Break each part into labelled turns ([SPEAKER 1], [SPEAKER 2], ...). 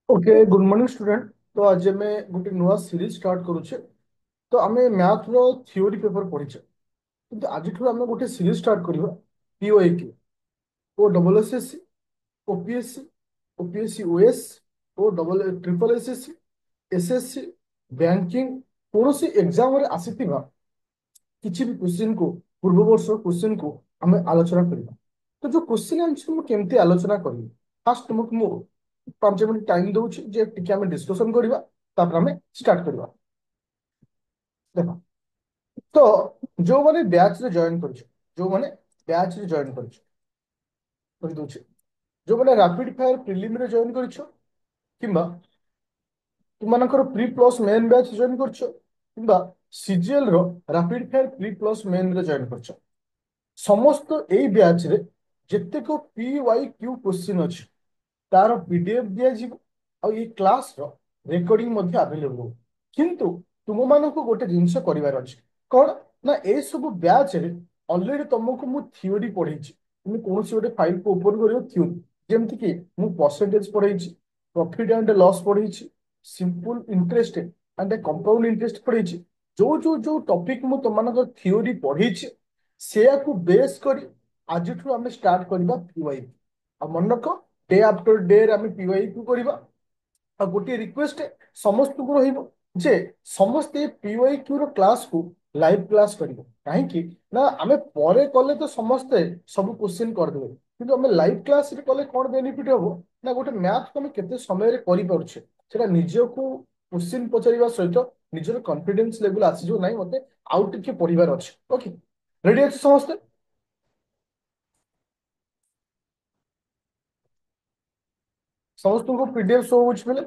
[SPEAKER 1] Okay good morning student. तो आज मैं गोटे नुआ सीरीज स्टार्ट करुचे। तो आम मैथ रो थ्योरी पेपर पढ़ीचे किंतु आज आम गोटे सीरीज स्टार्ट करवा पीओए O double SSC OPSC OPSC OS O double triple SSC SSC banking कौन सी एग्जाम रे आसीथिबा किसी भी क्वेश्चन को पूर्व वर्ष क्वेश्चन को आम आलोचना करवा। तो जो क्वेश्चन आंसर मुझे केमती आलोचना करी फास्ट तुमको मु 5 मिनट टाइम दूची जे टिके आम डिस्कशन करवा तापर आम स्टार्ट करवा। देखो, तो जो माने बैच रे जॉइन कर जो माने बैच रे जॉइन कर कहि दउची जो माने रैपिड फायर प्रिलिम रे जॉइन कर किंबा तुमनकर pre plus main batch join कर किंबा सीजीएल रो rapid fire pre plus main रे जॉइन कर समस्त एई बैच रे जेतेक पी वाई क्यू क्वेश्चन अछि तार पीडीएफ दिया ଯିବ ଆଉ ଏଇ କ୍ଲାସ ର ରେକର୍ଡିଂ ମଧ୍ୟ ଆଭେଲେବଲ ହବ। କିନ୍ତୁ ତୁମମାନଙ୍କୁ ଗୋଟେ ଜିନିଷ କରିବାର ଅଛି କଣ ନା ଏଇ ସବୁ ବ୍ୟାଚ୍ ରେ ଅଲରେଡି ତମକୁ ମୁଁ ଥିଓରି ପଢେଇଛି। ତୁମେ କୌଣସି ଗୋଟେ ଫାଇଲ କୁ ଓପନ କରିବ ଥିଓରି ଯେମିତି କି ମୁଁ ପରସେଣ୍ଟେଜ ପଢେଇଛି, ପ୍ରଫିଟ ଆଣ୍ଡ ଲସ୍ ପଢେଇଛି, simple interest and compound interest ପଢେଇଛି। ଯୋଉ ଟପିକ ମୁଁ ତମମାନଙ୍କ ଥିଓରି ପଢେଇଛି ସେୟାକୁ ବେସ୍ କରି ଆଜିଠୁ ଆମେ ଷ୍ଟାର୍ଟ କରିବା ପିୱାଇ। ଆଉ ମନେ ରଖ डे आफ्टर डे आम पीवाई क्यू करवा। ଆଉ ଗୋଟିଏ ରିକ୍ୱେଷ୍ଟ ସମସ୍ତଙ୍କୁ ରହିବ ଯେ ସମସ୍ତେ ପିୱାଇ କ୍ୟୁ ର କ୍ଲାସ କୁ ଲାଇଭ କ୍ଲାସ କରିବ। କାହିଁକି ନା ଆମେ ପରେ କଲେ ତ ସମସ୍ତେ ସବୁ କ୍ୱେଶ୍ଚିନ୍ କରିଦେବେ କିନ୍ତୁ ଆମେ ଲାଇଭ କ୍ଲାସ ରେ କଲେ କଣ ବେନିଫିଟ ହବ ନା ଗୋଟେ ମ୍ୟାଥ ଆମେ କେତେ ସମୟରେ କରିପାରୁଛେ ସେଟା ନିଜକୁ କ୍ୱେଶ୍ଚିନ୍ ପଚାରିବା ସହିତ ନିଜର କନଫିଡେନ୍ସ ଲେଭେଲ ଆସିଯିବ ନାହିଁ ମତେ ଆଉ ଟିକେ ପଢିବାର ଅଛି। ଓକେ, ରେଡି ଅଛି ସମସ୍ତେ? ସମସ୍ତଙ୍କୁ ପିଡିଏଫ ଶୋ ହଉଛି ବେଲେ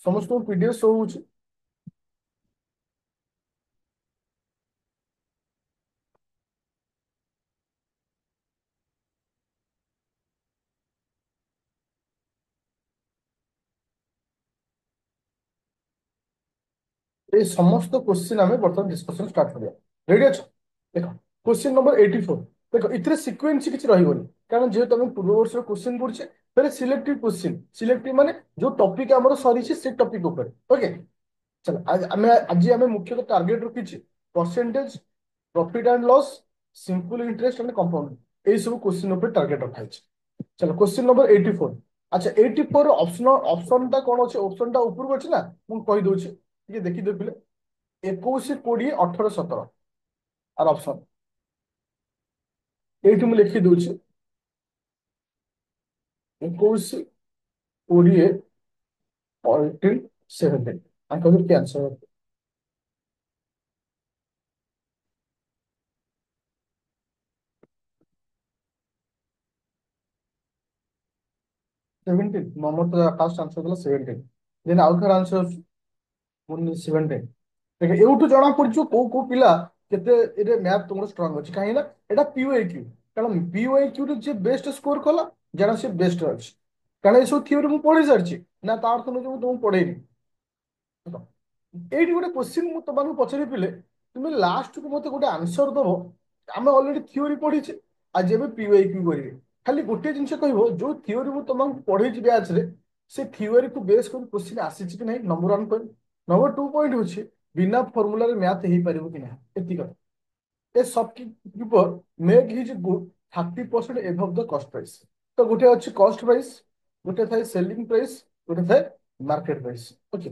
[SPEAKER 1] ସମସ୍ତଙ୍କୁ ପିଡିଏଫ ଶୋ ହଉଛି। এই সমস্ত কোশ্চিন আমি বর্তমান ডিসকসন স্টার্ট করিয়া। রেডি অছ? দেখ, কোশ্চিন নম্বর 84। দেখো এଥିରେ সিকোয়েন্স কিছু রহিবনি কারণ যেহেতু আমি পূর্ব বর্ষর কোশ্চিন পড়ছে তাহলে সিলেক্টিভ কোশ্চিন। সিলেক্টিভ মানে যে টপিক আমার সরিছে সে টপিক উপরে। ওকে, চলো আজ আমি মুখ্যতঃ টার্গেট রখিছি percentage, profit and loss, simple interest and compound. এই सब क्वेश्चन ऊपर टार्गेट रखा है। चलो क्वेश्चन नंबर 84। अच्छा 84 ऑप्शन ऑप्शनटा कौन अच्छे? ऑप्शनटा ऊपर को अच्छे ना मुझे कही दूची ये देखी दे पिले 21 20 18 17 आर ऑप्शन एठी मैं लिखि दूची 21 20 18 17 आंक के आंसर 17। मोर तो फर्स्ट आंसर था 17 देन आउट का आंसर 17। देखो एउठू जना पड़छ को पिला केते एरे मैथ तुमरो स्ट्रांग अछि काहे ना एटा पीओए क्यू। कारण पीओए क्यू रे जे बेस्ट स्कोर कला जना से बेस्ट अछि। कारण ए सब थ्योरी मु पढि सारछि ना तार तो मु तुम पढेनी। এইটি গোটে কোশ্চিন মু তোমাকে পচারি পিলে তুমি লাস্ট কু মতে গোটে আনসর দব আমি অলরেডি থিওরি পড়িছে আজ এবে পিওয়াই কিউ করিবে। খালি গোটে জিনিস কহিব যে থিওরি মু তোমাকে পড়াইছি ব্যাচ রে সে থিওরি কু বেস করে কোশ্চিন আসিছি কি নাই নंबर 1 পয়েন্ট। नंबर 2 पॉइंट হচ্ছে बिना फॉर्मूला रे मैथ हेई पारिबो कि ना एति কথা। ए shopkeeper make his good 30% above the cost price. तो गोटे अच्छे कॉस्ट प्राइस, गोटे थाए सेलिंग प्राइस, गोटे थाए मार्केट प्राइस। ओके,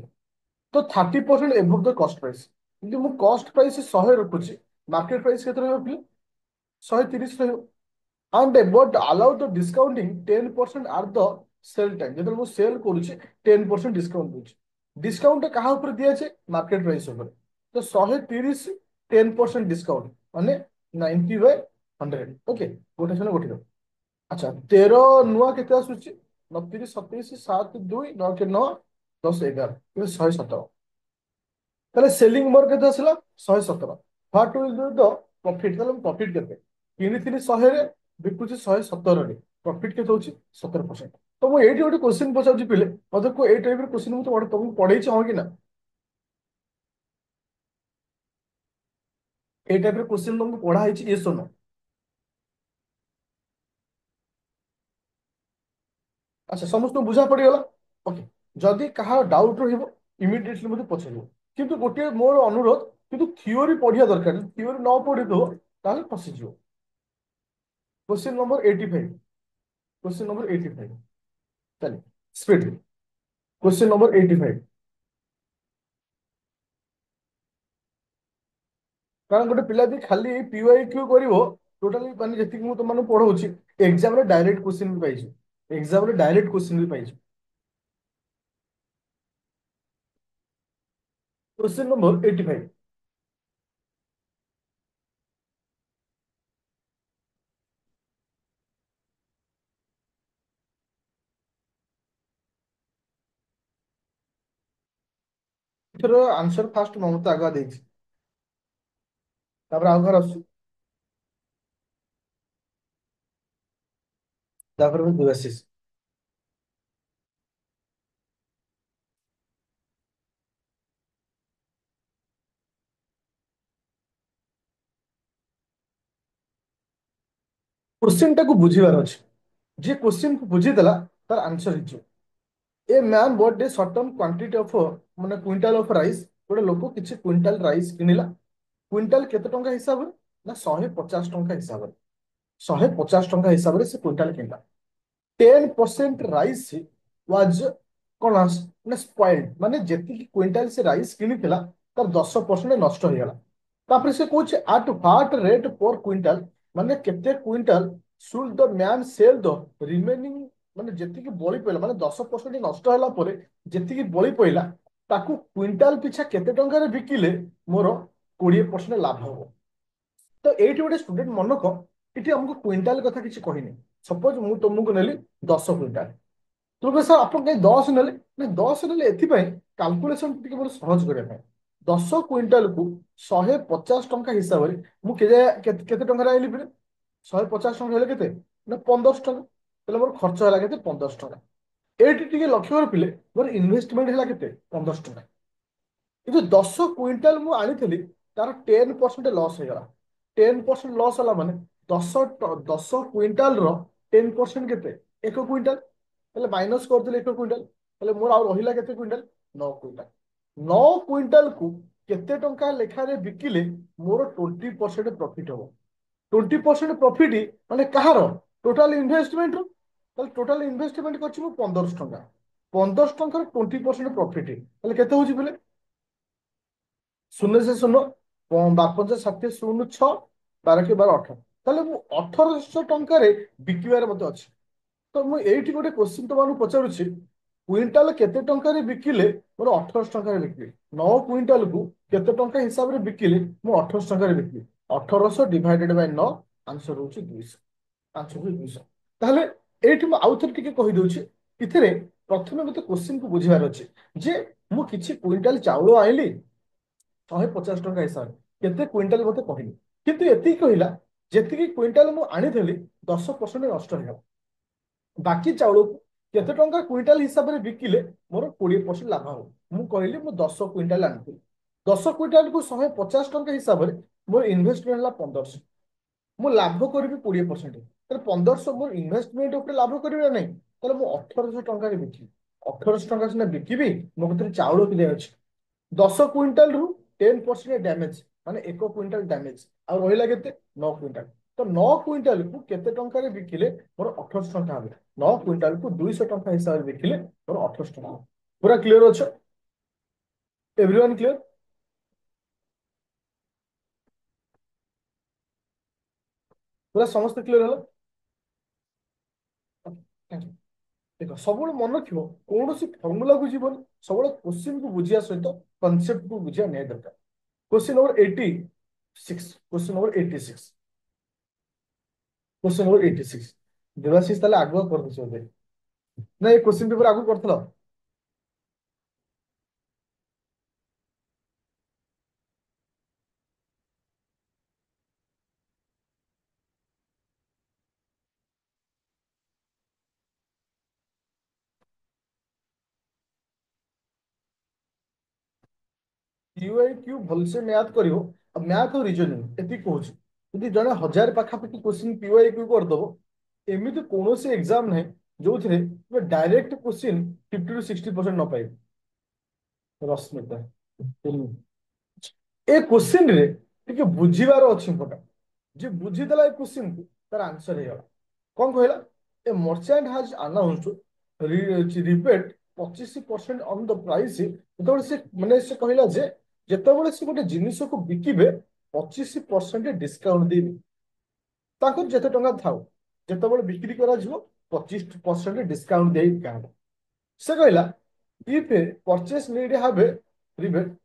[SPEAKER 1] तो 30% एबव द कॉस्ट प्राइस यदि मु कॉस्ट प्राइस 100 रखुची मार्केट प्राइस केते रहबो फिर 130 रहबो। and but allow the discounting 10% at the sell time যেটা মু সেল করুছি 10% ডিসকাউন্ট দিচ্ছি। ডিসকাউন্ট কাহা উপরে দিয়েছে? মার্কেট প্রাইস উপরে। তো 130 10% ডিসকাউন্ট মানে 90 বাই 100। ওকে, গোটে শূন্য গোটে আচ্ছা 13 নুয়া কেতে আসুচি 29 27 7 2 9 के 9 10 11 কিন্তু 117। তাহলে সেলিং মোর কেতে আসলা 117। What will be the profit? তাহলে প্রফিট কেতে? কিনিଥିଲି 100 রে বিকুছি 117 রে প্রফিট কেতে হচ্ছে 17%। তো ମୁଁ ଏଇଠି ଗୋଟେ କ୍ୱେଶ୍ଚିନ୍ ପଚାରୁଛି ପିଲେ ମତେ କୁହ ଏଇ ଟାଇପର କ୍ୱେଶ୍ଚିନ୍ ମୁଁ ତମକୁ ପଢେଇଛି ହଁ କି ନା? ଏଇ ଟାଇପର କ୍ୱେଶ୍ଚିନ୍ ତମକୁ ପଢା ହେଇଛି ୟେସ୍ ଅର୍ नो? ଆଚ୍ଛା ସମସ୍ତଙ୍କୁ ବୁଝା ପଡିଗଲା। ଓକେ। ଯଦି କାହାର ଡାଉଟ ରହିବ ଇମିଡିଏଟଲି ମୋତେ ପଚାରିବ। କିନ୍ତୁ ଗୋଟିଏ ମୋର ଅନୁରୋଧ, କିନ୍ତୁ ଥିଓରି ପଢିବା ଦରକାର। ଥିଓରି ନ ପଢିଥିବ ତାହେଲେ ଫସିଯିବ। Question number 85। Question number 85। चलिए स्पीड। Question number 85। କାରଣ ଗୋଟେ ପିଲା ଯଦି ଖାଲି ପିୱାଇ କ୍ୟୁ କରିବ, ଟୋଟାଲି ମାନେ ଯେତିକି ମୁଁ ତମମାନଙ୍କୁ ପଢଉଛି, ଏକ୍ସାମରେ ଡାଇରେକ୍ଟ କ୍ୱେଶ୍ଚିନ୍ ବି ପାଇଛି। ଏକ୍ସାମରେ ଡାଇରେକ୍ଟ କ୍ୱେଶ୍ଚିନ୍ ବି ପାଇଛି। Question number 85। ଏଥର ଆନ୍ସର ଫାଷ୍ଟ ମମତା ଆଗୁଆ ଦେଇଛି। ତାପରେ ଆଉ ଘର ଆସୁଛି। ତାପରେ ମୁଁ ଦେବାଶିଷ। क्वेश्चन टाକୁ ବୁଝିବାର ଅଛି। ଯିଏ क्वेश्चन କୁ ବୁଝିଦେଲା ତାର ଆନ୍ସର ହେଇଯିବ। ଏ man but A certain quantity of ମାନେ କୁଇଣ୍ଟାଲ ଅଫ୍ ରାଇସ୍। ଗୋଟେ ଲୋକ କିଛି କୁଇଣ୍ଟାଲ ରାଇସ୍ କିଣିଲା। କୁଇଣ୍ଟାଲ କେତେ ଟଙ୍କା ହିସାବରେ? ନା 150 ଟଙ୍କା ହିସାବରେ। 150 ଟଙ୍କା ହିସାବରେ ସେ କୁଇଣ୍ଟାଲ କିଣିଲା। 10% ରାଇସ୍ ୱାଜ କଣ ମାନେ ସ୍ପଏଲ୍ଡ, ମାନେ ଯେତିକି କୁଇଣ୍ଟାଲ ସେ ରାଇସ୍ କିଣିଥିଲା ତାର 10% ନଷ୍ଟ ହେଇଗଲା। ତାପରେ ସେ କହୁଛି at what rate per quintal, ମାନେ କେତେ quintal should the man sell the remaining, ମାନେ ଯେତିକି ବଳି ପଇଲା, ମାନେ 10% ନଷ୍ଟ ହେଲା ପରେ ଯେତିକି ବଳି ପଇଲା ତାକୁ କୁଇଣ୍ଟାଲ ପିଛା କେତେ ଟଙ୍କାରେ ବିକିଲେ ମୋର 20% ଲାଭ ହବ। ତ ଏଇଠି ଗୋଟେ ଷ୍ଟୁଡେଣ୍ଟ ମନକ, ଏଠି ଆମକୁ କୁଇଣ୍ଟାଲ କଥା କିଛି କହିନି। ସପୋଜ ମୁଁ ତମକୁ ନେଲି 10 କୁଇଣ୍ଟାଲ, ତୁମେ ସାର୍ ଆପଣ କାହିଁ 10 ନେଲେ? ନା 10 ନେଲେ ଏଥିପାଇଁ, କାଲକୁଲେସନ ଟିକେ ମୋର ସହଜ କରିବା ପାଇଁ। 10 କୁଇଣ୍ଟାଲକୁ 150 ଟଙ୍କା ହିସାବରେ ମୁଁ କେତେ ଟଙ୍କାରେ ଆଇଲି ପରେ? 150 ଟଙ୍କା ହେଲେ କେତେ? ନା 1500 ଟଙ୍କା। ତାହେଲେ ମୋର ଖର୍ଚ୍ଚ ହେଲା କେତେ? 1500 ଟଙ୍କା। ଏଇଠି ଟିକେ ଲକ୍ଷ୍ୟ କରି ପିଲେ, ମୋର ଇନଭେଷ୍ଟମେଣ୍ଟ ହେଲା କେତେ? 1500 ଟଙ୍କା। କିନ୍ତୁ 10 କୁଇଣ୍ଟାଲ ମୁଁ ଆଣିଥିଲି, ତାର 10% ଲସ୍ ହେଇଗଲା। 10% ଲସ୍ ହେଲା ମାନେ 10 କୁଇଣ୍ଟାଲର 10% କେତେ? 1 କୁଇଣ୍ଟାଲ। ତାହେଲେ ମାଇନସ୍ କରିଦେଲେ 1 କୁଇଣ୍ଟାଲ। ତାହେଲେ ମୋର ଆଉ ରହିଲା କେତେ କୁଇଣ୍ଟାଲ? 9 କୁଇଣ୍ଟାଲ। 9 କୁଇଣ୍ଟାଲକୁ କେତେ ଟଙ୍କା ଲେଖାରେ ବିକିଲେ ମୋର 20% ପ୍ରଫିଟ୍ ହବ? 20% ପ୍ରଫିଟ୍ ମାନେ କାହାର? ଟୋଟାଲ ଇନଭେଷ୍ଟମେଣ୍ଟରୁ। ତାହେଲେ ଟୋଟାଲ ଇନଭେଷ୍ଟମେଣ୍ଟ କରିଛି ମୁଁ 1500 ଟଙ୍କା। 1500 ଟଙ୍କାର 20% ପ୍ରଫିଟ୍ ତାହେଲେ କେତେ ହଉଛି ପିଲେ? ଶୂନ ସେ ଶୂନ, ବାର ପଞ୍ଚା ଷାଠିଏ, ଶୂନ ଛଅ, ବାର କି ବାର 18। ତାହେଲେ ମୁଁ 1800 ଟଙ୍କାରେ ବିକିବାର ମତେ ଅଛି। ତ ମୁଁ ଏଇଠି ଗୋଟେ କୋଶ୍ଚିନ୍ ତମମାନଙ୍କୁ ପଚାରୁଛି, କୁଇଣ୍ଟାଲ କେତେ ଟଙ୍କାରେ ବିକିଲେ ମୋର 1800 ଟଙ୍କାରେ ବିକିଲି? 9 କୁଇଣ୍ଟାଲକୁ କେତେ ଟଙ୍କା ହିସାବରେ ବିକିଲେ ମୁଁ 1800 ଟଙ୍କାରେ ବିକିଲି? 1800 ÷ 9, ଆନ୍ସର ହଉଛି 200। ଆନ୍ସର ହଉଛି 200। ତାହେଲେ ଏଇଠି ମୁଁ ଆଉ ଥରେ ଟିକେ କହିଦଉଛି। ଏଥିରେ ପ୍ରଥମେ ମତେ କୋଶ୍ଚିନ୍ କୁ ବୁଝିବାର ଅଛି ଯେ ମୁଁ କିଛି କୁଇଣ୍ଟାଲ ଚାଉଳ ଆଇଲି 150 ଟଙ୍କା ହିସାବରେ, କେତେ କୁଇଣ୍ଟାଲ ମତେ କହିଲି। କିନ୍ତୁ ଏତିକି କହିଲା, ଯେତିକି କୁଇଣ୍ଟାଲ ମୁଁ ଆଣିଥିଲି 10% ନଷ୍ଟ ହେଇଗଲା। ବାକି ଚାଉଳକୁ କେତେ ଟଙ୍କା କୁଇଣ୍ଟାଲ ହିସାବରେ ବିକିଲେ ମୋର 20% ଲାଭ ହବ? ମୁଁ କହିଲି ମୁଁ 10 କୁଇଣ୍ଟାଲ ଆଣିଥିଲି। 10 କୁଇଣ୍ଟାଲକୁ 150 ଟଙ୍କା ହିସାବରେ ମୋର ଇନଭେଷ୍ଟମେଣ୍ଟ ହେଲା 1500। ମୁଁ ଲାଭ କରିବି 20%। ତାହେଲେ 1500 ମୋର ଇନଭେଷ୍ଟମେଣ୍ଟ ଉପରେ ଲାଭ କରିବି ନା ନାହିଁ? ତାହେଲେ ମୁଁ 1800 ଟଙ୍କାରେ ବିକିବି। 1800 ଟଙ୍କା ସିନା ବିକିବି, ମୋ କତିରେ ଚାଉଳ କିଣିବାର ଅଛି। 10 କୁଇଣ୍ଟାଲରୁ 10% ଡ୍ୟାମେଜ, ମାନେ 1 କୁଇଣ୍ଟାଲ ଡ୍ୟାମେଜ। ଆଉ ରହିଲା କେତେ? 9 କୁଇଣ୍ଟାଲ। ତ 9 କୁଇଣ୍ଟାଲକୁ କେତେ ଟଙ୍କାରେ ବିକିଲେ ମୋର 1800 ଟଙ୍କା ହବ? 9 କୁଇଣ୍ଟାଲକୁ 200 ଟଙ୍କା ହିସାବରେ ବିକିଲେ ମୋର 1800 ଟଙ୍କା ହବ। ପୁରା କ୍ଲିୟର ଅଛ? Everyone clear? ପୁରା ସମସ୍ତେ କ୍ଲିୟର ହେଲା? Thank you. ଦେଖ ସବୁବେଳେ ମନେ ରଖିବ, କୌଣସି ଫର୍ମୁଲାକୁ ଯିବନି, ସବୁବେଳେ କୋଶ୍ଚିନ୍କୁ ବୁଝିବା ସହିତ କନସେପ୍ଟକୁ ବୁଝିବା ନିହାତି ଦରକାର। Question number 86। Question number 86। Question number 86। Debashish ତାହେଲେ ଆଗୁଆ କରିଦେଇଛ ବୋଧେ? ନା ଏ କ୍वेଶ୍ଚନ ପେପର ଆଗକୁ କରିଥିଲ? ୟୁଆଇ କ୍ୟୁ ଭଲସେ ମ୍ୟାଥ କରିବ। ଆଉ ମ୍ୟାଥ ଆଉ ରିଜନିଂ ଏତିକି କହୁଛି। ଯଦି ଜଣେ 1000 ପାଖାପାଖି କ୍वेଶ୍ଚିନ୍ ପିୱାଇ କ୍ୟୁ କରିଦବ, ଏମିତି କୌଣସି ଏକ୍ସାମ ନାହିଁ जो थे डायरेक्ट क्वेश्चन 50 to 60% न पाए। रश्मिता ए क्वेश्चन रे टिके बुझीबार अछि इम्पोर्टेंट। जे बुझीदेला ए क्वेश्चन को तार आंसर हे गला। कौन कहला? A merchant has announced rebate 25% on the price. जेतबे से माने से कहला जे जेतबे से गोटे जिनिस को बिकिबे 25% डिस्काउंट देबे। ताकर जेते टंका थाउ जेतबे बिक्री करा जिवो 25% डिस्काउंट देई कांड। से कहला if purchase need have rebate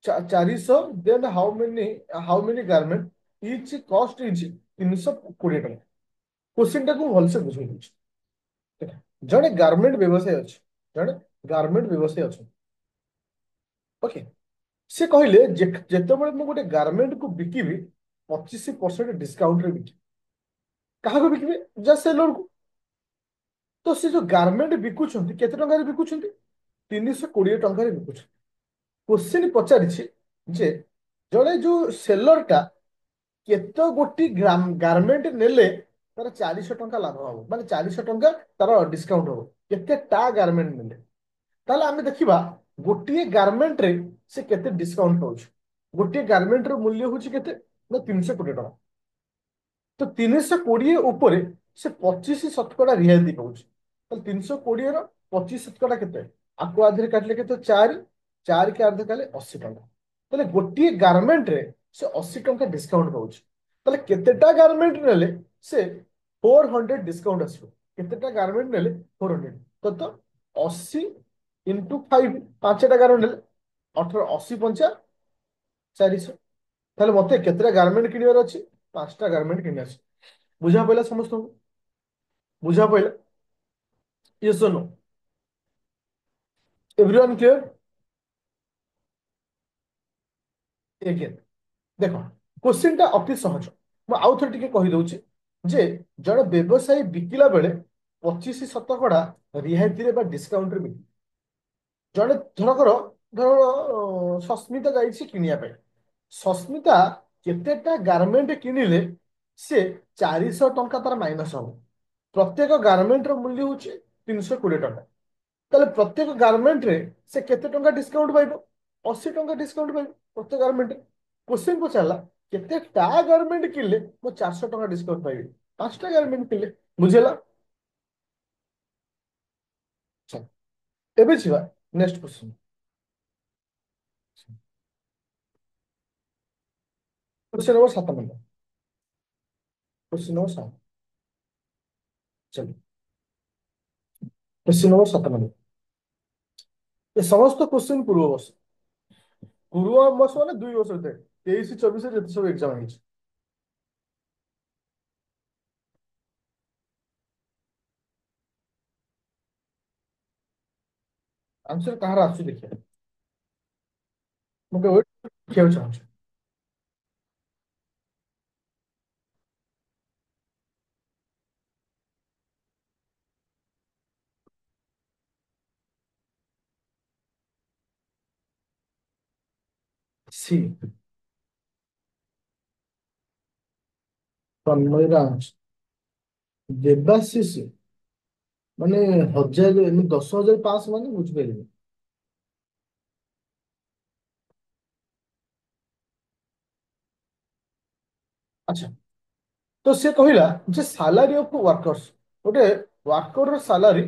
[SPEAKER 1] 400 then how many garment each cost is 320 टଙ୍କା। क्वेश्चन टाକୁ ଭଲସେ ବୁଝେଇ ଦଉଛି। ଦେଖ, ଜଣେ ଗାର୍ମେଣ୍ଟ ବ୍ୟବସାୟୀ ଅଛି, ଜଣେ ଗାର୍ମେଣ୍ଟ ବ୍ୟବସାୟୀ ଅଛି। ଓକେ, ସେ କହିଲେ ଯେତେବେଳେ ମୁଁ ଗୋଟେ ଗାର୍ମେଣ୍ଟ କୁ ବିକିବି 25% ଡିସକାଉଣ୍ଟରେ ବିକିବି। କାହାକୁ ବିକିବେ? ଯା ସେଲରକୁ। ତ ସେ ଯୋଉ ଗାର୍ମେଣ୍ଟ ବିକୁଛନ୍ତି କେତେ ଟଙ୍କାରେ ବିକୁଛନ୍ତି? 320 ଟଙ୍କାରେ ବିକୁଛନ୍ତି। क्वेश्चन पचारिछि जे जड़े जो सेलरटा केतो गोटी गारमेंट नेले तार 400 टଙ୍କା लाभ हबो, माने 400 टଙ୍କା तार डिस्काउंट हबो। केतेटा गारमेंट नेले ताले आमे देखिबा गोटी गारमेंट रे से केते डिस्काउंट पाउछ। गोटी गारमेंट रो मूल्य होछि केते ना 320 टଙ୍କା। तो 320 ऊपर से 25% रियायती पाउछ। तो 320 रो 25% केते? आपको आधे काटले केते? 4। 4 के आधे काले 80 टଙ୍କା। ताले गोटी गारमेंट रे से 80 टଙ୍କା डिस्काउंट पाउछ। ताले केतेटा गारमेंट नेले से 400 डिस्काउंट आसो। केतेटा गारमेंट नेले 400। तो 80 इंटू 5 पांचटा गारमेंट नेले 18 80 पंचा 400। ताले मते केतेटा गारमेंट किनिबार अछि? पांचटा गारमेंट किनिबार अछि। बुझा पइला समस्त? बुझा पइला? यस और नो? Everyone clear? एगेन देखो, क्वेश्चन टा अति सहज। मैं आउ थे टिके कहि दउची जे जड़े व्यवसायी बिकिला बेले 25% रिहायती रे बा डिस्काउंट रे बिकी। जड़े धरकर धर सस्मिता जाइछि किनिया पे। सस्मिता केतेटा गारमेंट किनिले से 400 टଙ୍କା तार माइनस हम। प्रत्येक गारमेंट रो मूल्य होछि 320 टଙ୍କା। ताले प्रत्येक गारमेंट रे से केते टଙ୍କା डिस्काउंट पाइबो? 80 टଙ୍କା डिस्काउंट पाइबो प्रत्येक गारमेंट रे। क्वेश्चन पचारला केते टा गारमेंट किनले मो 400 टଙ୍କା डिस्काउंट पाइबे? पांचटा गारमेंट किनले। बुझेला? चल एबे छिवा next question. Question number 7 number. Question number 7। चलो क्वेश्चन नंबर 7 नंबर। ये समस्त क्वेश्चन पूर्व वर्ष। पूर्व वर्ष माने 2 वर्ष ଭିତରେ 23 24 ଯେତେ ସବୁ ଏକ୍ସାମ ହେଇଛି। आंसर कहार आसु देखिए। ମୁଁ କେବଳ ଦେଖିବାକୁ ଚାହୁଁଛି। सी ତନ୍ମୟ ରାଜ ଦେବାଶିଷ ମାନେ 1000 ଏମିତି 10,500 ମାନେ ବୁଝିପାରିବି। ଆଚ୍ଛା, ତ ସେ କହିଲା ଯେ ସାଲାରୀ ଅଫ ୱାର୍କର୍स ଗୋଟେ ୱାର୍କର ସାଲାରୀ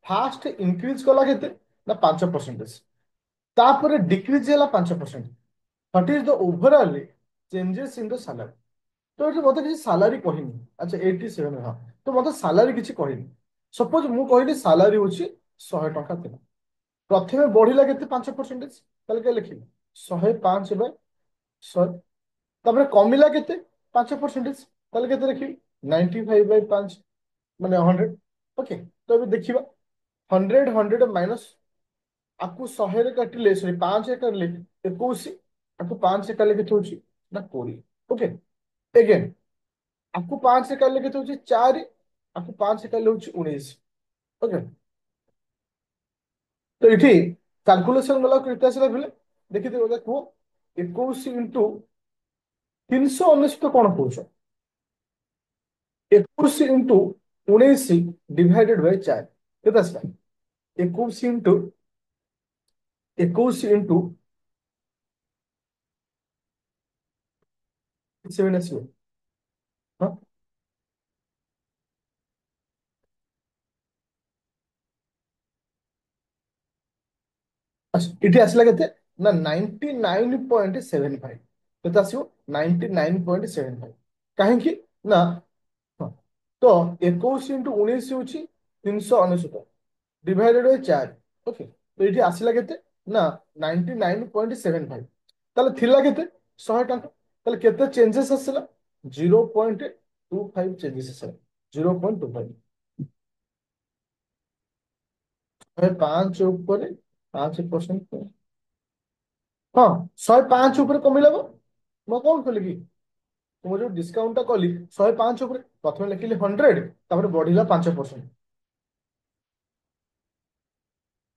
[SPEAKER 1] ଫାଷ୍ଟ ଇନକ୍ରିଜ କଲା କେତେ ନା 5%। ତାପରେ ଡିକ୍ରିଜ ହେଲା 5%। What is the overall changes in the salary? ତ ଏଠି ମତେ କିଛି ସାଲାରୀ କହିନି। ଆଚ୍ଛା 87 ହଁ। ତ ମତେ ସାଲାରୀ କିଛି କହିନି। ସପୋଜ ମୁଁ କହିଲି ସାଲାରୀ ହଉଛି 100 ଟଙ୍କା ଥିଲା। ପ୍ରଥମେ ବଢିଲା କେତେ? 5%। ତାହେଲେ କେତେ ଲେଖିବି? 105/100। ତାପରେ କମିଲା କେତେ? 5%। ତାହେଲେ କେତେ ଲେଖିବି? 95/5 ମାନେ 100। ଓକେ, ତ ଏବେ ଦେଖିବା 100 100 ମାଇନସ ଆକୁ 100 କାଟିଲେ ସରି 5 କାଟିଲେ 21। ଆକୁ 5 କାଟିଲେ କେତେ ହଉଛି ନା 20। ଓକେ, ଏଗେन ଆକୁ 5 କାଟିଲେ କେତେ ହଉଛି 4। ଆକୁ 5 କାଟିଲେ ହଉଛି 19। ଓକେ, ତ ଏଠି କାଲକୁଲେସନ ଗଲା କେତେ ଆସିଲା କହିଲେ? ଦେଖିଥିବ ବୋଧେ କୁହ। 21 ଇଣ୍ଟୁ 319 କଣ କହୁଛ? 21 ଇଣ୍ଟୁ उन्नीस डिवाइडेड बाय 4 केते आसला 21 इंटू 21 इंटू 7 आसो हाँ इटी आसला केते ना 99.75 केते आसो 99.75 कहीं ना हाँ तो 21 इंटू 19 हूँ 399 डिवाइडेड बाय 4 ओके तो ये आसला केते ना 99.75 ताले थिला केते 100 टका ताले केते चेंजेस आसला 0.25 चेंजेस आसला 0.25 पांच ऊपर 5% हाँ 105 ऊपर कमिला मैं कौन कली कि तुम जो डिस्काउंट टा कली 105 ऊपर प्रथम लिखिली 100 तापर बढ़िला 5%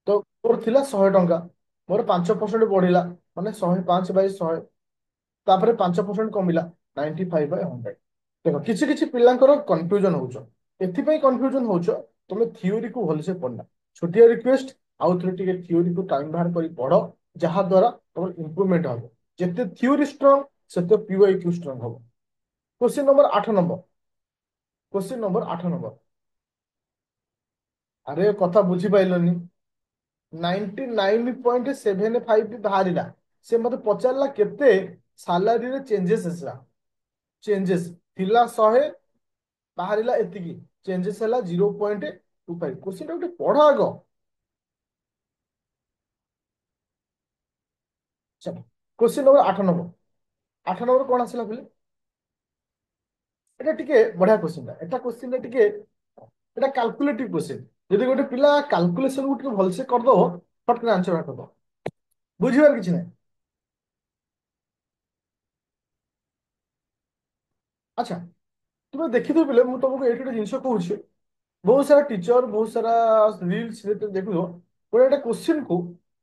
[SPEAKER 1] तो मोर थिला 100 टंका मोर 5% बढ़िला माने 105/100 तापर 5% कमिला 95/100 देखो किसी किसी पिलांकर कन्फ्यूजन होउछ एथिपई कन्फ्यूजन होउछ तुमे थियोरी को भलसे पढ़ना छोटिया रिक्वेस्ट आउ थोड़ी टिके थियोरी को टाइम बाहर करी पढ़ो जहा द्वारा तुम इंप्रूवमेंट हो जिते थियोरी स्ट्रांग सेते पीवाईक्यू स्ट्रांग हो question number 8 number question number 8 number अरे कथा बुझी पाइलनी 99.75 बाहरिला से मते पचारला केते सालारी रे चेंजेस असला चेंजेस थिला 100 बाहरिला एतिकी चेंजेस हला 0.25 क्वेश्चन टा गोटे पढ़ आग चलो क्वेश्चन नंबर 8 नंबर कौन आसला बोले এটা টিকে বঢ়িয়া क्वेश्चन এটা क्वेश्चन টিকে এটা ক্যালকুলেটিভ क्वेश्चन যদি ଗୋଟେ ପିଲା କ୍ୟାଲକୁଲେସନ କୁ ଟିକେ ଭଲସେ କରିଦବ ଫଟକିନା ଆନ୍ସର ବାହାର କରିଦବ ବୁଝିବାର କିଛି ନାହିଁ ଆଚ୍ଛା ତୁମେ ଦେଖିଥିବ ପିଲେ ମୁଁ ତମକୁ ଏଇଠି ଗୋଟେ ଜିନିଷ କହୁଛି ବହୁତ ସାରା ଟିଚର ବହୁତ ସାରା ରିଲ୍ସ ଦେଖୁଥିବ ଗୋଟେ ଗୋଟେ କ୍वेଶ୍चन କୁ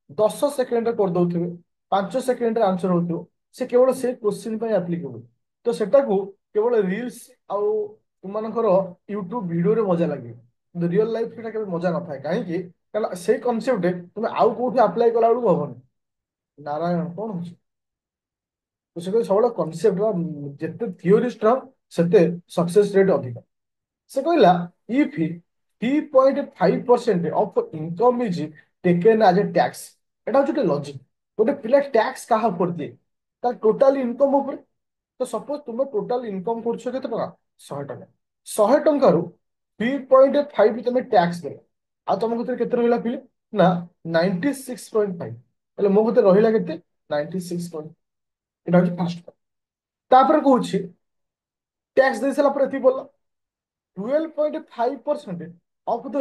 [SPEAKER 1] 10 ସେକେଣ୍ଡରେ କରିଦଉଥିବେ 5 ସେକେଣ୍ଡରେ ଆନ୍ସର ହଉଥିବ ସେ କେବଳ ସେ କ୍वेଶ୍चନ ପାଇଁ ଆପ୍ଲିକେବୁଲ ତ ସେଟାକୁ କେବଳ ରିଲ୍ସ ଆଉ ତୁମମାନଙ୍କର ୟୁଟ୍ୟୁବ ଭିଡିଓରେ ମଜା ଲାଗିବ କିନ୍ତୁ ରିଅଲ ଲାଇଫ ସେଟା କେବେ ମଜା ନଥାଏ କାହିଁକି କାରଣ ସେଇ କନସେପ୍ଟ ତୁମେ ଆଉ କୋଉଠି ଆପ୍ଲାଏ କଲା ବେଳକୁ ହବନି ନାରାୟଣ କଣ ହଉଛି ତ ସେ ସବୁବେଳେ କନସେପ୍ଟ ଯେତେ ଥିଓରି ଷ୍ଟ୍ରଙ୍ଗ ସେତେ ସକ୍ସେସ ରେଟ୍ ଅଧିକ ସେ କହିଲା if 3.5% of income is taken as A tax ଏଟା ହଉଛି ଗୋଟେ ଲଜିକ ଗୋଟେ ପିଲା ଟ୍ୟାକ୍ସ କାହା ଉପରେ ଦିଏ ତାର ଟୋଟାଲ ଇନକମ୍ ଉପରେ ତ ସପୋଜ ତୁମେ ଟୋଟାଲ ଇନକମ୍ କରୁଛ କେତେ ଟଙ୍କା 100 ଟଙ୍କା 100 ଟଙ୍କାରୁ 3.5 ତମେ ଟ୍ୟାକ୍ସ ଦେଲ ଆଉ ତମ ଭିତରେ କେତେ ରହିଲା ପିଲେ ନା 96.5 ହେଲେ ମୋ ଭିତରେ ରହିଲା କେତେ 96 ଏଟା ହଉଛି ଫାଷ୍ଟ ତାପରେ କହୁଛି ଟ୍ୟାକ୍ସ ଦେଇ ସାରିଲା ପରେ ଏତିକି ପଡିଲା 12.5% ଅଫ୍ ଦ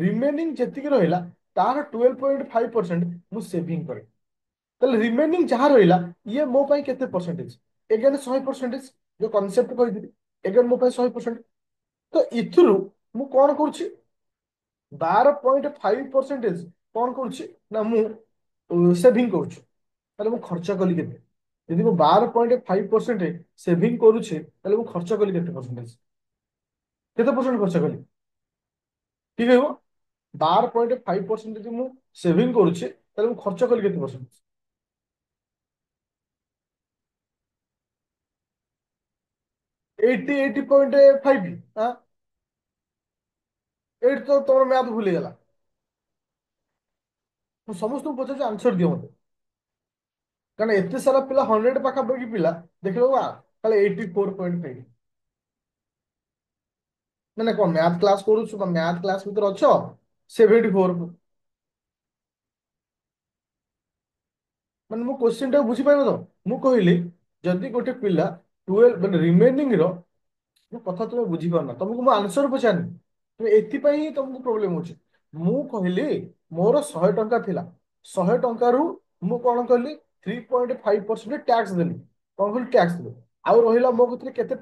[SPEAKER 1] ରିମେନିଂ ଯେତିକି ରହିଲା ତାର 12.5% ମୁଁ ସେଭିଂ କରେ ତାହେଲେ ରିମେନିଂ ଯାହା ରହିଲା ଇଏ ମୋ ପାଇଁ କେତେ ପରସେଣ୍ଟେଜ ଏଗେନ୍ 100% ଯୋଉ କନସେପ୍ଟ କହିଥିଲି ଏଗେନ୍ ମୋ ପାଇଁ 100% ତ ଏଥିରୁ ମୁଁ କଣ କରୁଛି 12.5% କଣ କରୁଛି ନା ମୁଁ ସେଭିଂ କରୁଛି ତାହେଲେ ମୁଁ ଖର୍ଚ୍ଚ କଲି କେତେ ଯଦି ମୁଁ 12.5% ସେଭିଂ କରୁଛି ତାହେଲେ ମୁଁ ଖର୍ଚ୍ଚ କଲି କେତେ ପରସେଣ୍ଟେଜ କେତେ ପରସେଣ୍ଟ ଖର୍ଚ୍ଚ କଲି ଠିକ ହେବ 12.5% ଯଦି ମୁଁ ସେଭିଂ କରୁଛି ତାହେଲେ ମୁଁ ଖର୍ଚ୍ଚ କଲି କେତେ ପରସେଣ୍ଟ 88.5 ଏଇଠି ତ ତମର ମ୍ୟାଥ ଭୁଲିଗଲା ମୁଁ ସମସ୍ତଙ୍କୁ ପଚାରୁଛି ଆନ୍ସର ଦିଅ ମତେ କାରଣ ଏତେ ସାରା ପିଲା 100 ପାଖାପାଖି ପିଲା ଦେଖିବ ତାହେଲେ 84.5 ମାନେ କଣ ମ୍ୟାଥ କ୍ଲାସ କରୁଛୁ ବା ମ୍ୟାଥ କ୍ଲାସ ଭିତରେ ଅଛ 74 ମାନେ ମୁଁ କୋଶ୍ଚିନ୍ ଟାକୁ ବୁଝିପାରିବ ତ ମୁଁ କହିଲି ଯଦି ଗୋଟେ ପିଲା 12 ମାନେ ରିମେନିଂ ର ମୋ କଥା ତୁମେ ବୁଝିପାରୁନ ତମକୁ ମୁଁ ଆନ୍ସର ପଚାରିନି ତୁମେ ଏଥିପାଇଁ ହିଁ ତମକୁ ପ୍ରୋବ୍ଲେମ ହଉଛି ମୁଁ କହିଲି ମୋର 100 ଟଙ୍କା ଥିଲା 100 ଟଙ୍କାରୁ ମୁଁ କଣ କଲି 3.5% ଟ୍ୟାକ୍ସ ଦେଲି କଣ କଲି ଟ୍ୟାକ୍ସ ଦେଲି ଆଉ ରହିଲା ମୋ କତିରେ କେତେ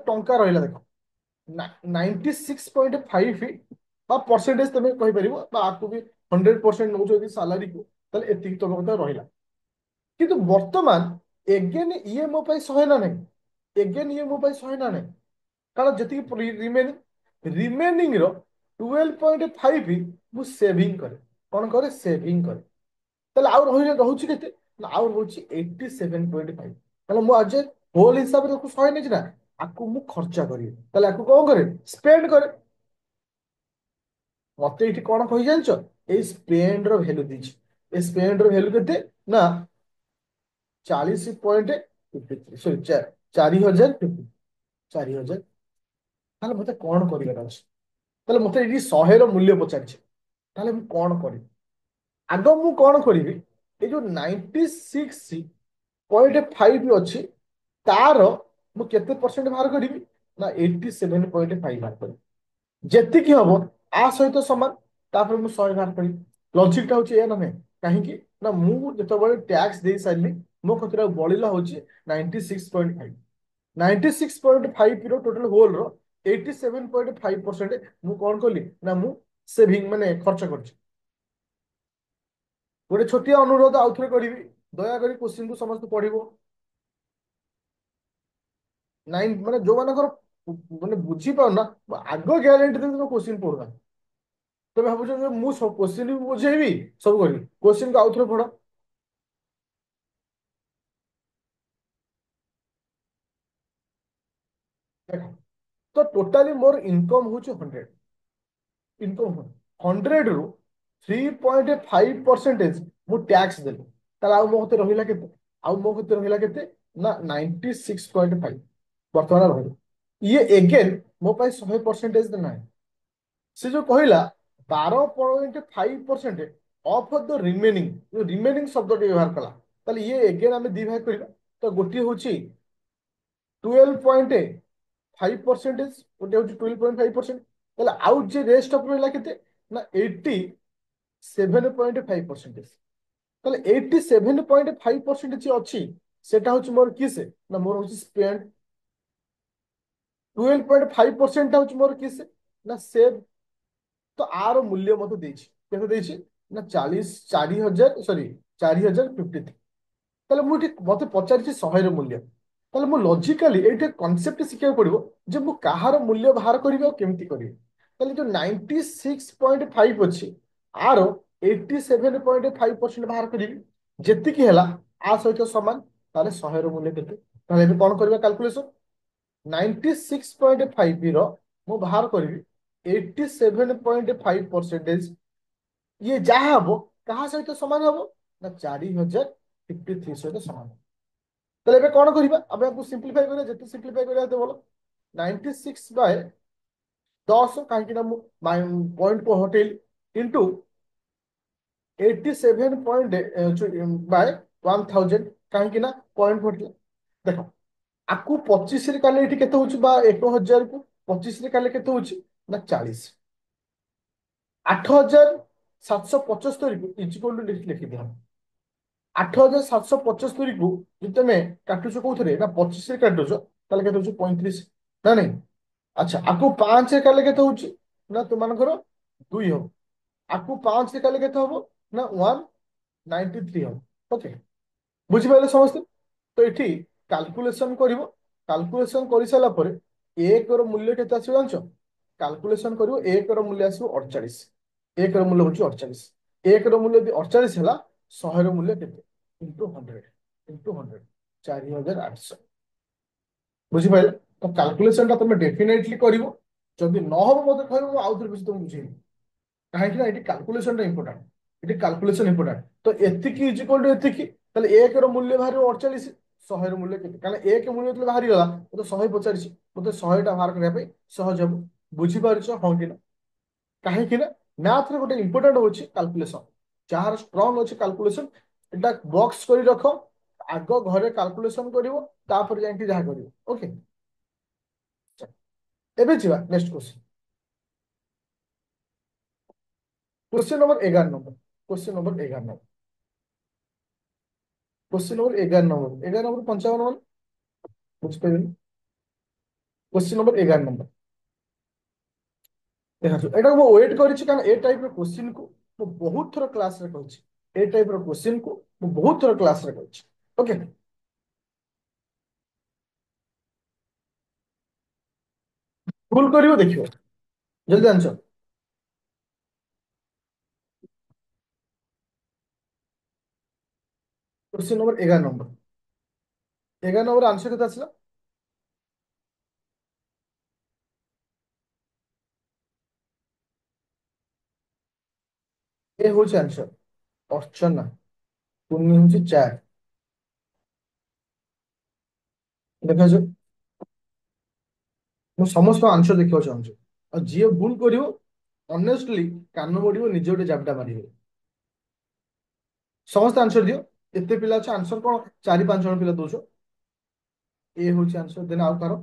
[SPEAKER 1] ଟଙ୍କା ରହିଲା ଦେଖ 96.5 ବା ପରସେଣ୍ଟେଜ ତମେ କହିପାରିବ ବା ଆକୁ ବି 100% ନଉଛ ଯଦି ସାଲାରୀକୁ ତାହେଲେ ଏତିକି ତମ କଥା ରହିଲା କିନ୍ତୁ ବର୍ତ୍ତମାନ ଇଏ ମୋ ପାଇଁ 100 ନା ନାହିଁ ଏଗେନ୍ ଇଏ ମୋ ପାଇଁ 100 ନା ନାହିଁ କାରଣ ଯେତିକି ରିମେନିଂ रिमेनिंग रो 12.5 मु सेविंग करे कौन करे सेविंग करे ताले आउ रहउची केते ना आउ रहउची 87.5 ताले मु आज होल हिसाब रे को 100 नै ना आकु मु खर्चा करी ताले आकु कोन करे स्पेंड करे मते इठी कोन कहि जानछ ए स्पेंड रो वैल्यू दिछ ए स्पेंड रो वैल्यू केते ना 40.53 सॉरी 4050 4000 ताले मते कोन करिବାର ଅଛି ତାହେଲେ ମତେ ଏଠି 100 ର ମୂଲ୍ୟ ପଚାରିছে ତାହେଲେ ମୁଁ କଣ କରିବି ଆଗ ମୁଁ କଣ କରିବି ଏ ଯୋଉ 96.5 ଅଛି ତାର ମୁଁ କେତେ ପରସେଣ୍ଟ ବାହାର କରିବି ନା 87.5 ବାହାର କରିବି ଯେତିକି ହବ ଆ ସହିତ ସମାନ ତାପରେ ମୁଁ 100 ବାହାର କରିବି ଲଜିକଟା ହଉଛି ଏୟା ନା ନାହିଁ କାହିଁକି ନା ମୁଁ ଯେତେବେଳେ ଟ୍ୟାକ୍ସ ଦେଇ ସାରିଲି ମୋ କତିରେ ଆଉ ବଳିଲା ହଉଛି 96.5 96.5 ର ଟୋଟାଲ ହୋଲ ର 87.5% ମୁଁ କଣ କଲି ନା ମୁଁ ସେଭିଂ ମାନେ ଖର୍ଚ୍ଚ କରିଛି ଗୋଟେ ଛୋଟିଆ ଅନୁରୋଧ ଆଉଥରେ କରିବି ଦୟାକରି କୋଶ୍ଚିନ୍ କୁ ସମସ୍ତେ ପଢିବ ନାଇଁ ମାନେ ଯୋଉମାନଙ୍କର ମାନେ ବୁଝିପାରୁନା ଆଗ ଗ୍ୟାରେଣ୍ଟି ଦେବି ତମ କୋଶ୍ଚିନ୍ ପଢୁନା ତମେ ଭାବୁଛ ଯେ ମୁଁ କୋଶ୍ଚିନ୍ ବି ବୁଝେଇବି ସବୁ କରିବି କୋଶ୍ଚିନ୍ କୁ ଆଉଥରେ ପଢ ଦେଖ ତ ଟୋଟାଲି ମୋର ଇନକମ୍ ହଉଛି 100 ଇନକମ୍ 100 ରୁ 3.5% ମୁଁ ଟ୍ୟାକ୍ସ ଦେଲି ତାହେଲେ ଆଉ ମୋ କତେ ରହିଲା କେତେ ଆଉ ମୋ କତେ ରହିଲା କେତେ ନା 96.5 ବର୍ତ୍ତମାନ ରହିଲା ଇଏ ଏଗେନ୍ ମୋ ପାଇଁ 100% ନାହିଁ ସେ ଯୋଉ କହିଲା 12.5% ଅଫ୍ ଅଫ୍ ଦ ରିମେନିଂ ଯୋଉ ରିମେନିଂ ଶବ୍ଦଟି ବ୍ୟବହାର କଲା ତାହେଲେ ଇଏ ଏଗେନ୍ ଆମେ ଦି ଭାଗ କରିବା ତ ଗୋଟିଏ ହଉଛି 12.5% ଗୋଟେ ହଉଛି 12.5% ତାହେଲେ ଆଉ ଯେ ରେଷ୍ଟ ଅଫ୍ ରହିଲା କେତେ ନା 87.5% ତାହେଲେ 87.5% ଯେ ଅଛି ସେଟା ହଉଛି ମୋର କିସ ନା ମୋର ହଉଛି ସ୍ପେଣ୍ଡ 12.5% ହଉଛି ମୋର କିସ ନା ସେଭ୍ ତ ଆର ମୂଲ୍ୟ ମତେ ଦେଇଛି କେତେ ଦେଇଛି ନା 4,000 ସରି 4,053 ତାହେଲେ ମୁଁ ଏଠି ମତେ ପଚାରିଛି 100 ର ମୂଲ୍ୟ ତାହେଲେ ମୁଁ ଲଜିକାଲି ଏଇଠି କନସେପ୍ଟ ଶିଖିବାକୁ ପଡିବ ଯେ ମୁଁ କାହାର ମୂଲ୍ୟ ବାହାର କରିବି ଆଉ କେମିତି କରିବି ତାହେଲେ ଯୋଉ 96.5 ଅଛି ଆର 87.5% ବାହାର କରିବି ଯେତିକି ହେଲା ଆ ସହିତ ସମାନ ତାହେଲେ 100 ର ମୂଲ୍ୟ କେତେ ତାହେଲେ ଏବେ କଣ କରିବା କାଲକୁଲେସନ 96.5 ର ମୁଁ ବାହାର କରିବି 87.5% ଇଏ ଯାହା ହବ କାହା ସହିତ ସମାନ ହବ ନା 4,053 ସହିତ ସମାନ ତାହେଲେ ଏବେ କଣ କରିବା ଆମେ ଆକୁ ସିମ୍ପ୍ଲିଫାଇ କରିବା ଯେତେ ସିମ୍ପ୍ଲିଫାଇ କରିବା ସେତେ ଭଲ 96/10 କାହିଁକି ନା ମୁଁ ପଏଣ୍ଟ କୁ ହଟେଇଲି ଇଣ୍ଟୁ 87 ବାय 1000 କାହିଁକି ନା ପଏଣ୍ଟ ହଟିଲା ଦେଖ ଆକୁ 25 ରେ କାଲେ ଏଠି କେତେ ହଉଛି ବା 1,000 କୁ 25 ରେ କାଲେ କେତେ ହଉଛି ନା 40 8,775 କୁ ଇଜିକଲ ଟୁ ଲେଖିଦିଅ 8,775 କୁ ଯଦି ତମେ କାଟୁଛ କୋଉଥିରେ ନା 25 ରେ କାଟୁଛ ତାହେଲେ କେତେ ହଉଛି 35 ନା ନାଇଁ ଆଚ୍ଛା ଆକୁ 5 ରେ କାଲେ କେତେ ହଉଛି ନା ତୁମମାନଙ୍କର 2 ହବ ଆକୁ 5 ରେ କାଲେ କେତେ ହବ ନା 193 ହବ ଓକେ ବୁଝିପାରିଲେ ସମସ୍ତେ ତ ଏଠି କାଲକୁଲେସନ କରିବ କାଲକୁଲେସନ କରିସାରିଲା ପରେ 1 ର ମୂଲ୍ୟ କେତେ ଆସିବ ଜାଣିଛ କାଲକୁଲେସନ କରିବ 1 ର ମୂଲ୍ୟ ଆସିବ 48 1 ର ମୂଲ୍ୟ ହଉଛି 48 1 ର ମୂଲ୍ୟ ଯଦି 48 ହେଲା 100 ର ମୂଲ୍ୟ କେତେ ଇଣ୍ଟୁ 100 ଇଣ୍ଟୁ 100 4,800 ବୁଝିପାରିଲେ ତ କାଲକୁଲେସନ ଟା ତମେ ଡେଫିନେଟଲି କରିବ ଯଦି ନ ହବ ମତେ କହିବ ମୁଁ ଆଉଥରେ କିଛି ତମକୁ ବୁଝେଇବି କାହିଁକି ନା ଏଠି କାଲକୁଲେସନ ଟା ଇମ୍ପୋର୍ଟାଣ୍ଟ ଏଠି କାଲକୁଲେସନ ଇମ୍ପୋର୍ଟାଣ୍ଟ ତ ଏତିକି ଇଜିକଲ ଟୁ ଏତିକି ତାହେଲେ 1 ର ମୂଲ୍ୟ ବାହାରିବ 48 100 ର ମୂଲ୍ୟ କେତେ କାରଣ 1 ମୂଲ୍ୟ ଯେତେବେଳେ ବାହାରିଗଲା ମତେ 100 ପଚାରିଛି ମତେ 100 ଟା ବାହାର କରିବା ପାଇଁ ସହଜ ହବ ବୁଝିପାରୁଛ ହଁ କି ନା କାହିଁକି ନା ମ୍ୟାଥରେ ଗୋଟେ ଇମ୍ପୋର୍ଟାଣ୍ଟ ହଉଛି କାଲକୁଲେସନ ଯାହାର ଷ୍ଟ୍ରଙ୍ଗ ଅଛି କାଲକୁଲେସନ ଏଟା ବକ୍ସ କରି ରଖ ଆଗ ଘରେ କାଲକୁଲେସନ କରିବ ତାପରେ ଯାଇକି ଯାହା କରିବ ଓକେ ଏବେ ଯିବା next question question number 11 number question number 11 number question number 11 number 55 number ବୁଝିପାରିବେନି क्वेश्चन नंबर 11 नंबर ଦେଖନ୍ତୁ ଏଟା ମୁଁ ୱେଟ୍ କରିଛି କାରଣ ଏ ଟାଇପ ର କ୍ୱେଶ୍ଚିନ୍ କୁ ମୁଁ ବହୁତ ଥର କ୍ଲାସରେ କହିଛି ଏ ଟାଇପ ର କ୍ୱେଶ୍ଚିନ୍ କୁ ମୁଁ ବହୁତ ଥର କ୍ଲାସରେ କହିଛି ଓକେ ଭୁଲ କରିବ ଦେଖିବ जल्दी answer. Question number 11 number. 11 number answer केते आसला? ए होची आंसर अर्चना। पुण्य होची 4। देखा जो ମୁଁ ସମସ୍ତଙ୍କ ଆନ୍ସର ଦେଖିବାକୁ ଚାହୁଁଛି। ଆଉ ଯିଏ ଭୁଲ କରିବ ଅନେଷ୍ଟଲି କାନ ମୋଡ଼ିବ, ନିଜେ ଗୋଟେ ଜାବଡା ମାରିବ। ସମସ୍ତେ ଆନ୍ସର ଦିଅ। ଏତେ ପିଲା ଅଛ, ଆନ୍ସର କଣ 4 5 ଜଣ ପିଲା ଦଉଛ? ଏ ହଉଛି ଆନ୍ସର। ଦେନ ଆଉ କାହାର?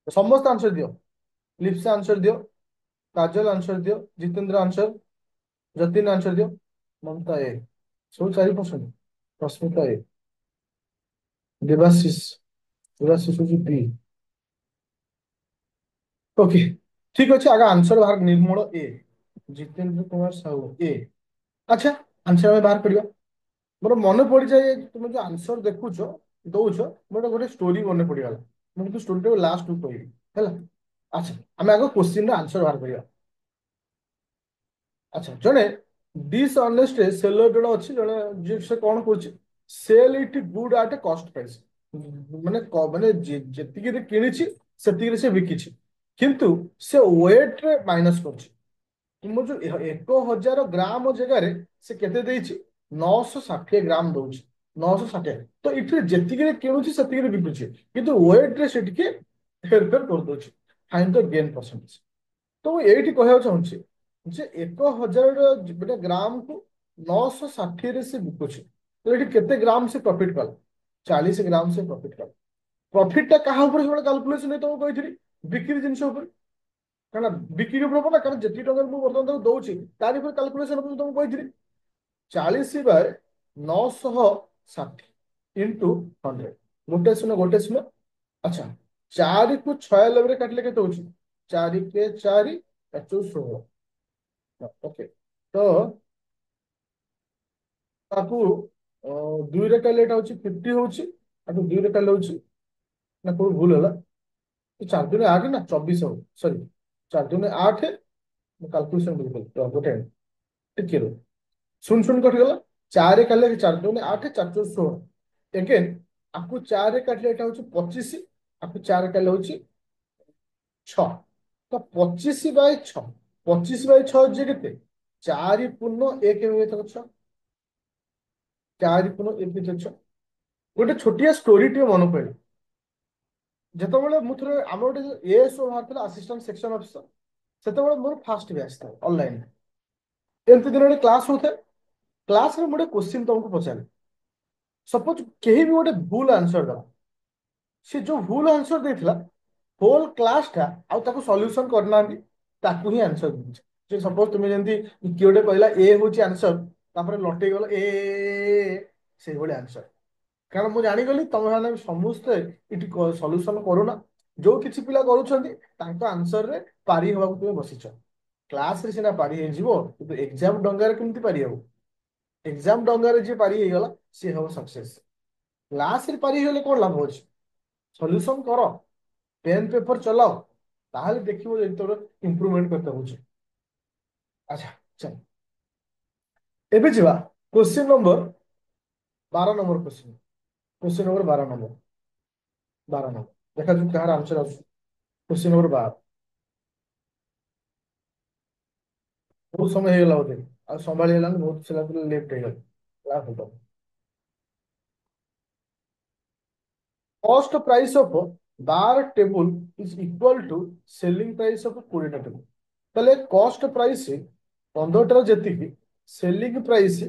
[SPEAKER 1] ସମସ୍ତେ ଆନ୍ସର ଦିଅ। ଲିପ୍ସା ଆନ୍ସର ଦିଅ, କାଜଲ ଆନ୍ସର ଦିଅ, ଜିତେନ୍ଦ୍ର ଆନ୍ସର, ଯତୀନ ଆନ୍ସର ଦିଅ, ମମତା ଏ। ସବୁ 4%। ରଶ୍ମିତା ଏ, ଦେବାଶିଷ, ଦେବାଶିଷ ହଉଛି B। ଓକେ, ଠିକ ଅଛି। ଆଗ ଆନ୍ସର ବାହାର। ନିର୍ମଳ ଏ, ଜିତେନ୍ଦ୍ର କୁମାର ସାହୁ ଏ। ଆଚ୍ଛା, ଆନ୍ସର ଆମେ ବାହାର କରିବା। ମୋର ମନେ ପଡିଯାଏ, ତୁମେ ଯୋଉ ଆନ୍ସର ଦେଖୁଛ ଦଉଛ, ମୋର ଗୋଟେ ଷ୍ଟୋରି ମନେ ପଡିଗଲା। ମୁଁ କିନ୍ତୁ ଷ୍ଟୋରିଟାକୁ ଲାଷ୍ଟକୁ କହିବି, ହେଲା। ଆଚ୍ଛା, ଆମେ ଆଗ କୋଶ୍ଚିନ୍ର ଆନ୍ସର ବାହାର କରିବା। ଆଚ୍ଛା, ଜଣେ ଡିସଅନେଷ୍ଟ ସେଲର ଜଣେ ଅଛି, ଜଣେ ଯିଏ ସେ କଣ କରୁଛି? ସେଲ ଇଟ୍ ଗୁଡ ଆଟ୍ କଷ୍ଟ ପ୍ରାଇସ୍। ମାନେ ମାନେ ଯେତିକିରେ କିଣିଛି ସେତିକିରେ ସେ ବିକିଛି, କିନ୍ତୁ ସେ ୱେଟରେ ମାଇନସ କରୁଛି। ତୁମ ଯୋଉ 1000 ଗ୍ରାମ ଜାଗାରେ ସେ କେତେ ଦେଇଛି? 960 ଗ୍ରାମ ଦଉଛି। 960। ତ ଏଥିରେ ଯେତିକିରେ କିଣୁଛି ସେତିକିରେ ବିକୁଛି, କିନ୍ତୁ ୱେଟରେ ସେ ଟିକେ ହେରଫେର କରିଦଉଛି। Find the gain percentage. ତ ମୁଁ ଏଇଠି କହିବାକୁ ଚାହୁଁଛି ଯେ 1000 ଗ୍ରାମକୁ 960ରେ ସେ ବିକୁଛି, ତ ଏଠି କେତେ ଗ୍ରାମ ସେ ପ୍ରଫିଟ କଲା? 40 ଗ୍ରାମ ସେ ପ୍ରଫିଟ କଲା। ପ୍ରଫିଟ ଟା କାହା ଉପରେ ସବୁବେଳେ କାଲକୁଲେସନ ହେଇ ତମକୁ କହିଥିଲି? ବିକ୍ରି ଜିନିଷ ଉପରେ। କାରଣ ବିକ୍ରି ଉପରେ ହବ ନା, କାରଣ ଯେତିକି ଟଙ୍କାରେ ମୁଁ ବର୍ତ୍ତମାନ ତାକୁ ଦଉଛି ତାରି ଉପରେ କାଲକୁଲେସନ ମୁଁ ତମକୁ କହିଥିଲି। 40/960 ଇଣ୍ଟୁ 100। ଗୋଟେ ଶୂନ। ଆଚ୍ଛା, 4 କୁ 96ରେ କାଟିଲେ କେତେ ହଉଛି? 4 × 4 = 16। ଓକେ, ତ ତାକୁ ଦୁଇରେ କାଟିଲେ ଏଟା ହଉଛି 50 ହଉଛି। ତାକୁ ଦୁଇରେ କାଟିଲେ ହଉଛି, ନା କୋଉ ଭୁଲ ହେଲା? 4 × 8 ନା 24 ହବ, ସରି। 4 × 8, ମୁଁ କାଲକୁଲେସନ ଭୁଲ କଲି। ଗୋଟେ ଟିକେ ରୁହ। ଶୂନ ଶୂନ କଟିଗଲା। 4 କାଟିଲେ 4 × 8, 4 × 4 = 16। ଏଗେନ୍ ଆକୁ 4 କାଟିଲେ ଏଟା ହଉଛି 25। ଆକୁ 4 କାଟିଲେ ହଉଛି 6। ତ 25/6, 25/6 ଯେ କେତେ? 4 × 1 = 6। 4 × 1 = 6। ଗୋଟେ ଛୋଟିଆ ଷ୍ଟୋରି ଟିକେ ମନେ ପଡିଲା। ଯେତେବେଳେ ମୁଁ ଥରେ ଆମର ଗୋଟେ ଏଏସଓ ବାହାରିଥିଲା, ଆସିଷ୍ଟାଣ୍ଟ ସେକ୍ସନ ଅଫିସର, ସେତେବେଳେ ମୋର ଫାଷ୍ଟ ବ୍ୟାଚ୍ ଥାଏ ଅନଲାଇନ। ଏମିତି ଦିନ ଗୋଟେ କ୍ଲାସ ହଉଥାଏ। କ୍ଲାସରେ ମୁଁ ଗୋଟେ କୋଶ୍ଚିନ୍ ତମକୁ ପଚାରେ। ସପୋଜ କେହି ବି ଗୋଟେ ଭୁଲ ଆନ୍ସର ଦେଲା। ସେ ଯୋଉ ଭୁଲ ଆନ୍ସର ଦେଇଥିଲା, ହୋଲ କ୍ଲାସ ଟା ଆଉ ତାକୁ ସଲ୍ୟୁସନ କରିନାହାନ୍ତି, ତାକୁ ହିଁ ଆନ୍ସର ଦେଇଛି। ଯେ ସପୋଜ ତୁମେ ଯେମିତି କିଏ ଗୋଟେ କହିଲା ଏ ହଉଛି ଆନ୍ସର, ତାପରେ ଲଟେଇ ଗଲ ସେଇଭଳି ଆନ୍ସର। କାରଣ ମୁଁ ଜାଣିଗଲି ତମେ ମାନେ ସମସ୍ତେ ଏଠି ସଲ୍ୟୁସନ କରୁନା। ଯୋଉ କିଛି ପିଲା କରୁଛନ୍ତି ତାଙ୍କ ଆନ୍ସରରେ ପାରି ହବାକୁ ତୁମେ ବସିଛ। କ୍ଲାସରେ ସିନା ପାରି ହେଇଯିବ, କିନ୍ତୁ ଏକ୍ସାମ ଡଙ୍ଗାରେ କେମିତି ପାରି ହବ? ଏକ୍ସାମ ଡଙ୍ଗାରେ ଯିଏ ପାରି ହେଇଗଲା ସିଏ ହବ ସକ୍ସେସ। କ୍ଲାସରେ ପାରି ହେଇଗଲେ କଣ ଲାଭ ଅଛି? ସଲ୍ୟୁସନ କର, ପେନ୍ ପେପର ଚଲାଅ, ତାହେଲେ ଦେଖିବ ଯେ ତୋର ଇମ୍ପ୍ରୁଭମେଣ୍ଟ କେତେ ହଉଛି। ଆଚ୍ଛା, ଚାଲ ଏବେ ଯିବା question number 12 number question. Question number 12 number. 12 number ଦେଖାଯାଉ କାହାର ଆନ୍ସର ଆସୁଛି। Question number 12। ବହୁତ ସମୟ ହେଇଗଲା ବୋଧେ, ଆଉ ସମ୍ଭାଳି ହେଲାନି, ବହୁତ ପିଲା ଲେଫ୍ଟ ହେଇଗଲେ। ଲାଭ ହବ। Cost price of bar table is equal to selling price of 20ଟା table। ତାহଲେ କଷ୍ଟ ପ୍ରାଇସ୍ 15ଟାର ଯେତିକି, ସେଲିଂ ପ୍ରାଇସ୍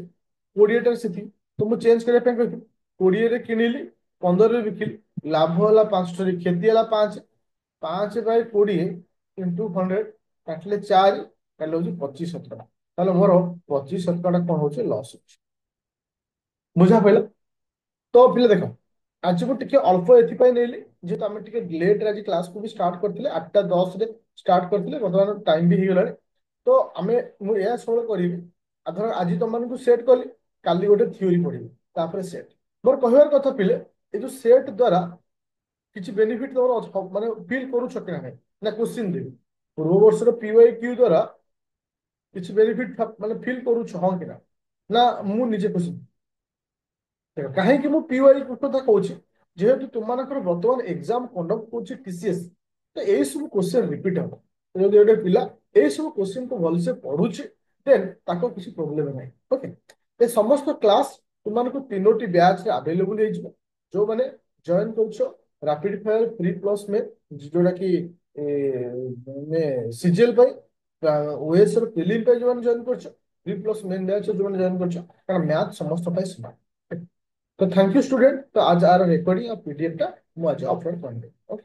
[SPEAKER 1] 20ଟାର ସେତିକି। ତ ମୁଁ ଚେଞ୍ଜ କରିବା ପାଇଁ କହିଥିଲି। 20ରେ କିଣିଲି, 15ରେ ବିକିଲି, ଲାଭ ହେଲା 5 କ୍ଷତି ହେଲା 5। 5/20 ଇଣ୍ଟୁ 100 କାଟିଲେ 4, କାଟିଲେ ହଉଛି 25%। ତାହେଲେ ମୋର 25% କଣ ହଉଛି? ଲସ୍ ହଉଛି। ବୁଝା ପଇଲା? ତ ପିଲା ଦେଖ, ଆଜି ମୁଁ ଟିକେ ଅଳ୍ପ ଏଥିପାଇଁ ନେଲି ଯେହେତୁ ଆମେ ଟିକେ ଲେଟ୍ରେ ଆଜି କ୍ଲାସକୁ ବି ଷ୍ଟାର୍ଟ କରିଥିଲେ। 8ଟା 10ରେ ଷ୍ଟାର୍ଟ କରିଥିଲେ, ବର୍ତ୍ତମାନ ଟାଇମ ବି ହେଇଗଲାଣି। ତ ମୁଁ ଏହା ସବୁବେଳେ କରିବି। ଧର ଆଜି ତମମାନଙ୍କୁ ସେଟ୍ କଲି, କାଲି ଗୋଟେ ଥିଓରି ପଢିବି, ତାପରେ ସେଟ୍। ମୋର କହିବାର କଥା ପିଲେ, ଏ ଯୋଉ ସେଟ୍ ଦ୍ୱାରା କିଛି ବେନିଫିଟ ତମର ମାନେ ଫିଲ୍ କରୁଛ କି ନାହିଁ ନା କ୍ୱେଶ୍ଚିନ୍ ଦେବି ପୂର୍ବ ବର୍ଷର ପିୱାଇ କ୍ୟୁ ଦ୍ୱାରା କିଛି ବେନିଫିଟ ମାନେ ଫିଲ୍ କରୁଛ ହଁ କି ନା ନା ମୁଁ ନିଜେ କ୍ୱେଶ୍ଚିନ୍ ଦେଖ କାହିଁକି ମୁଁ ପିୱାଇ କଥା କହୁଛି ଯେହେତୁ ତୁମମାନଙ୍କର ବର୍ତ୍ତମାନ ଏକ୍ସାମ କଣ୍ଡକ୍ଟ କରୁଛି ଟିସିଏସ୍ ତ ଏଇ ସବୁ କ୍ୱେଶ୍ଚିନ୍ ରିପିଟ୍ ହବ ଯଦି ଗୋଟେ ପିଲା ଏଇ ସବୁ କ୍ୱେଶ୍ଚିନ୍ କୁ ଭଲସେ ପଢୁଛି ଦେନ୍ ତାକୁ କିଛି ପ୍ରୋବ୍ଲେମ ନାହିଁ ଓକେ ଏ ସମସ୍ତ କ୍ଲାସ୍ ତୁମମାନଙ୍କୁ 3ଟି ବ୍ୟାଚ୍ ରେ ଆଭେଲେବୁଲ ହେଇଯିବ ଯୋଉମାନେ ଜଏନ୍ କରୁଛ rapid fire pre plus May ଯୋଉଟା କି ସିଜିଏଲ ପାଇଁ ଓଏସ୍ ର ପ୍ରିଲିମ୍ ପାଇଁ ଯୋଉମାନେ ଜଏନ୍ କରୁଛ ପ୍ରି ପ୍ଲସ୍ ମେନ୍ ବ୍ୟାଚ୍ ଯୋଉମାନେ ଜଏନ୍ କରୁଛ କାରଣ ମ୍ୟାଥ୍ ସମସ୍ତ ପାଇଁ ସମାନ। तो थैंक यू स्टूडेंट तो आज आर रिकॉर्डिंग और पीडीएफ टा ମୁଁ ଆଜି ଅପଲୋଡ୍ କରିଦେବି।